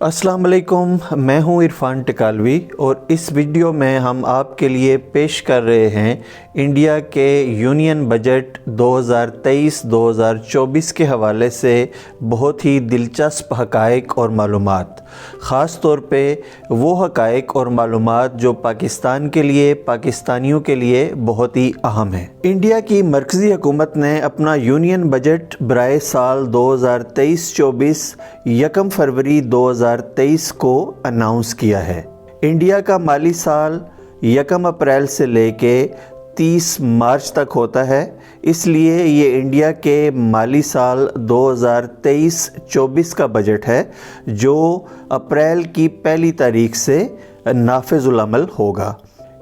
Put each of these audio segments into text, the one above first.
अस्सलाम वालेकुम, मैं हूं इरफान टिकालवी और इस वीडियो में हम आपके लिए पेश कर रहे हैं इंडिया के यूनियन बजट 2023-2024 के हवाले से बहुत ही दिलचस्प हक़ाइक़ और मालूमात, ख़ास तौर पे वो हक़ाइक़ और मालूमात जो पाकिस्तान के लिए, पाकिस्तानियों के लिए बहुत ही अहम है। इंडिया की मरकज़ी हुकूमत ने अपना यूनियन बजट बराए साल 2023-24 1 फरवरी 2023 को अनाउंस किया है। इंडिया का माली साल 1 अप्रैल से लेके 30 मार्च तक होता है, इसलिए ये इंडिया के माली साल 2023-24 का बजट है जो अप्रैल की पहली तारीख से नाफिजुल अमल होगा।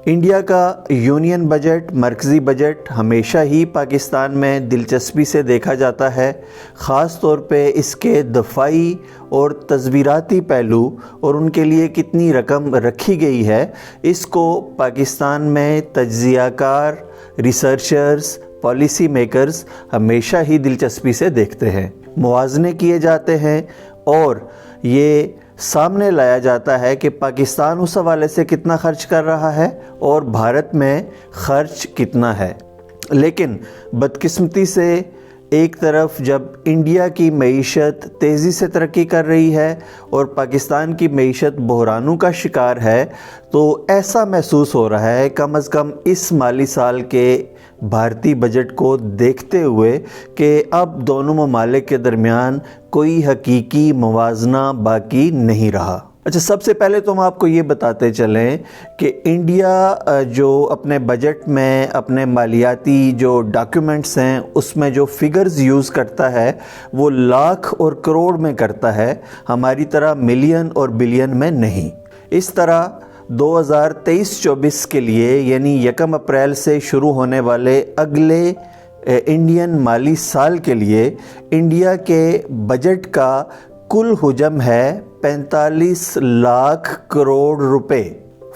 इंडिया का यूनियन बजट, मरकज़ी बजट हमेशा ही पाकिस्तान में दिलचस्पी से देखा जाता है, ख़ास तौर पे इसके दफ़ाई और तस्वीराती पहलू और उनके लिए कितनी रकम रखी गई है, इसको पाकिस्तान में तज्ज़ियाकार, रिसर्चर्स, पॉलिसी मेकर्स हमेशा ही दिलचस्पी से देखते हैं। मुआज़ने किए जाते हैं और ये सामने लाया जाता है कि पाकिस्तान उस हवाले से कितना खर्च कर रहा है और भारत में खर्च कितना है। लेकिन बदकिस्मती से एक तरफ जब इंडिया की मईशत तेज़ी से तरक्की कर रही है और पाकिस्तान की मईशत बहरानों का शिकार है, तो ऐसा महसूस हो रहा है कम अज़ कम इस माली साल के भारतीय बजट को देखते हुए कि अब दोनों ममालिक के दरमियान कोई हकीकी मुवाजना बाकी नहीं रहा। अच्छा, सबसे पहले तो हम आपको ये बताते चलें कि इंडिया जो अपने बजट में अपने मालियाती जो डॉक्यूमेंट्स हैं उसमें जो फिगर्स यूज़ करता है वो लाख और करोड़ में करता है, हमारी तरह मिलियन और बिलियन में नहीं। इस तरह 2023-24 के लिए यानी 1 अप्रैल से शुरू होने वाले अगले इंडियन माली साल के लिए इंडिया के बजट का कुल हुजम है 45 लाख करोड़ रुपए,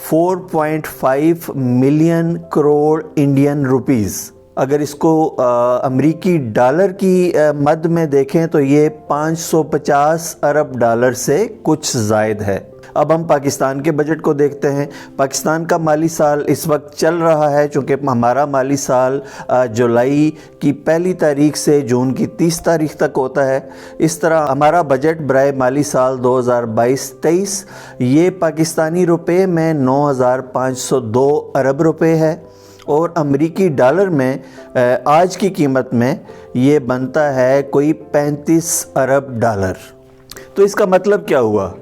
4.5 मिलियन करोड़ इंडियन रुपीस। अगर इसको अमरीकी डॉलर की मद में देखें तो ये 550 अरब डॉलर से कुछ ज़ायद है। अब हम पाकिस्तान के बजट को देखते हैं। पाकिस्तान का माली साल इस वक्त चल रहा है, चूँकि हमारा माली साल जुलाई की पहली तारीख से जून की 30 तारीख तक होता है। इस तरह हमारा बजट बराए माली साल 2022-23 ये पाकिस्तानी रुपए में 9,502 अरब रुपए है और अमरीकी डॉलर में आज की कीमत में ये बनता है कोई 35 अरब डॉलर। तो इसका मतलब क्या हुआ?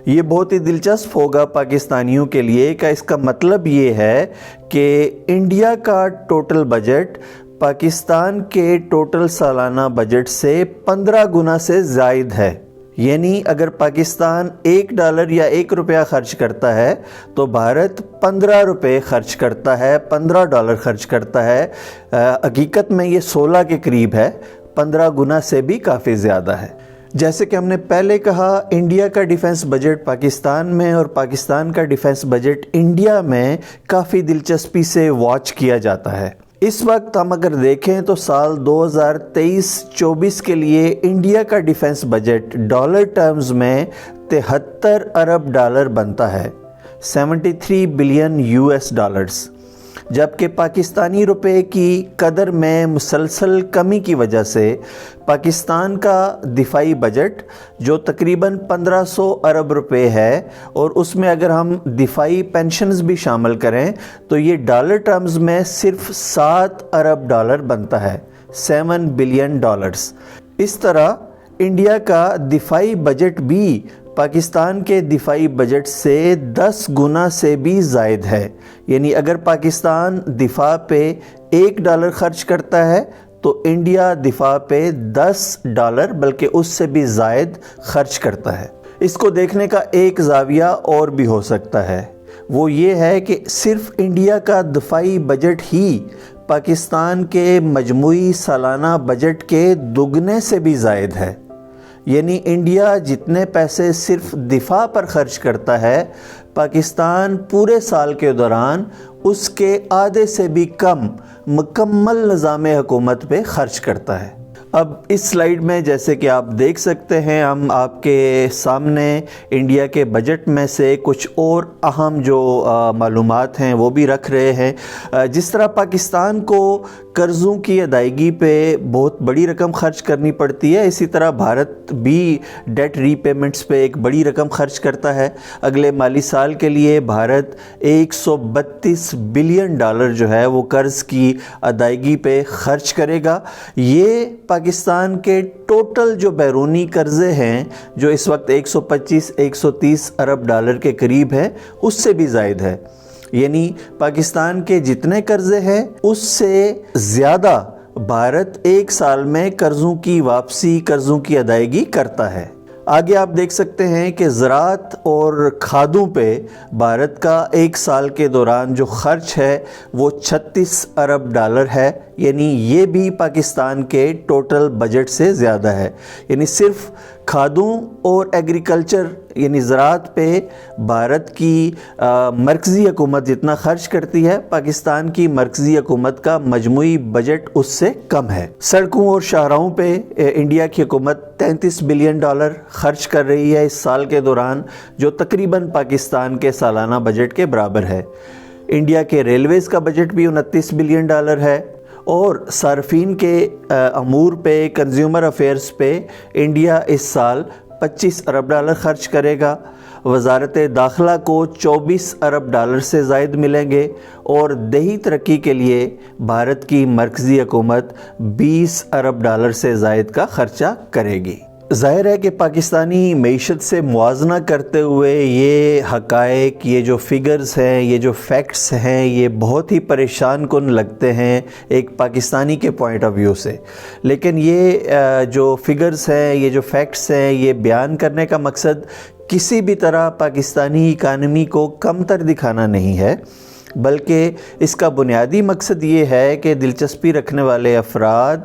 ये बहुत ही दिलचस्प होगा पाकिस्तानियों के लिए का इसका मतलब ये है कि इंडिया का टोटल बजट पाकिस्तान के टोटल सालाना बजट से 15 गुना से ज़ायद है। यानी अगर पाकिस्तान $1 या $1 खर्च करता है तो भारत 15 रुपये खर्च करता है, $15 खर्च करता है। हकीकत में ये 16 के करीब है, 15 गुना से भी काफ़ी ज़्यादा है। जैसे कि हमने पहले कहा, इंडिया का डिफेंस बजट पाकिस्तान में और पाकिस्तान का डिफेंस बजट इंडिया में काफ़ी दिलचस्पी से वॉच किया जाता है। इस वक्त हम अगर देखें तो साल 2023-24 के लिए इंडिया का डिफेंस बजट डॉलर टर्म्स में 73 अरब डॉलर बनता है, 73 बिलियन US डॉलर्स, जबकि पाकिस्तानी रुपए की कदर में मुसलसल कमी की वजह से पाकिस्तान का दिफाई बजट जो तकरीबन 1500 अरब रुपए है और उसमें अगर हम दिफाई पेंशन्स भी शामिल करें तो ये डॉलर टर्म्स में सिर्फ 7 अरब डॉलर बनता है, 7 बिलियन डॉलर्स। इस तरह इंडिया का दिफाई बजट भी पाकिस्तान के दिफाई बजट से 10 गुना से भी ज़ायद है। यानी अगर पाकिस्तान दिफा पे $1 खर्च करता है तो इंडिया दिफा पे $10 बल्कि उससे भी ज़ायद खर्च करता है। इसको देखने का एक ज़ाविया और भी हो सकता है, वो ये है कि सिर्फ इंडिया का दिफाई बजट ही पाकिस्तान के मजमूई सालाना बजट के दुगने से भी ज़ायद है। यानी इंडिया जितने पैसे सिर्फ दिफा पर खर्च करता है, पाकिस्तान पूरे साल के दौरान उसके आधे से भी कम मुकम्मल निज़ाम हुकूमत पे खर्च करता है। اب اس سلائیڈ میں جیسے کہ آپ دیکھ سکتے ہیں، ہم آپ کے سامنے انڈیا کے بجٹ میں سے کچھ اور اہم جو معلومات ہیں وہ بھی رکھ رہے ہیں۔ جس طرح پاکستان کو قرضوں کی ادائیگی پہ بہت بڑی رقم خرچ کرنی پڑتی ہے، اسی طرح بھارت بھی ڈیٹ ری پیمنٹس پہ ایک بڑی رقم خرچ کرتا ہے۔ اگلے مالی سال کے لیے بھارت $132 بلین جو ہے وہ قرض کی ادائیگی پہ خرچ کرے گا۔ یہ پاکستان کے ٹوٹل جو بیرونی قرضے ہیں جو اس وقت $125-130 ارب کے قریب ہے، اس سے بھی زائد ہے۔ یعنی پاکستان کے جتنے قرضے ہیں اس سے زیادہ بھارت ایک سال میں قرضوں کی واپسی، قرضوں کی ادائیگی کرتا ہے۔ آگے آپ دیکھ سکتے ہیں کہ زراعت اور کھادوں پہ بھارت کا ایک سال کے دوران جو خرچ ہے وہ $36 ارب ہے، یعنی یہ بھی پاکستان کے ٹوٹل بجٹ سے زیادہ ہے۔ یعنی صرف کھادوں اور ایگریکلچر یعنی زراعت پہ بھارت کی مرکزی حکومت جتنا خرچ کرتی ہے، پاکستان کی مرکزی حکومت کا مجموعی بجٹ اس سے کم ہے۔ سڑکوں اور شاہراہوں پہ انڈیا کی حکومت $33 بلین خرچ کر رہی ہے اس سال کے دوران، جو تقریباً پاکستان کے سالانہ بجٹ کے برابر ہے۔ انڈیا کے ریلویز کا بجٹ بھی $29 بلین ہے، اور صارفین کے امور پہ، کنزیومر افیئرز پہ انڈیا اس سال $25 ارب خرچ کرے گا۔ وزارت داخلہ کو $24 ارب سے زائد ملیں گے، اور دیہی ترقی کے لیے بھارت کی مرکزی حکومت $20 ارب سے زائد کا خرچہ کرے گی۔ ظاہر ہے کہ پاکستانی معیشت سے موازنہ کرتے ہوئے یہ حقائق، یہ جو فگرز ہیں، یہ جو فیکٹس ہیں، یہ بہت ہی پریشان کن لگتے ہیں ایک پاکستانی کے پوائنٹ آف ویو سے۔ لیکن یہ جو فگرز ہیں، یہ جو فیکٹس ہیں، یہ بیان کرنے کا مقصد کسی بھی طرح پاکستانی اکانومی کو کمتر دکھانا نہیں ہے، بلکہ اس کا بنیادی مقصد یہ ہے کہ دلچسپی رکھنے والے افراد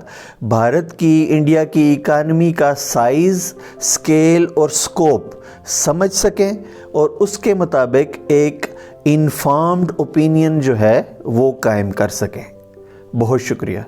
بھارت کی، انڈیا کی اکانومی کا سائز، سکیل اور سکوپ سمجھ سکیں اور اس کے مطابق ایک انفارمڈ اوپینین جو ہے وہ قائم کر سکیں۔ بہت شکریہ۔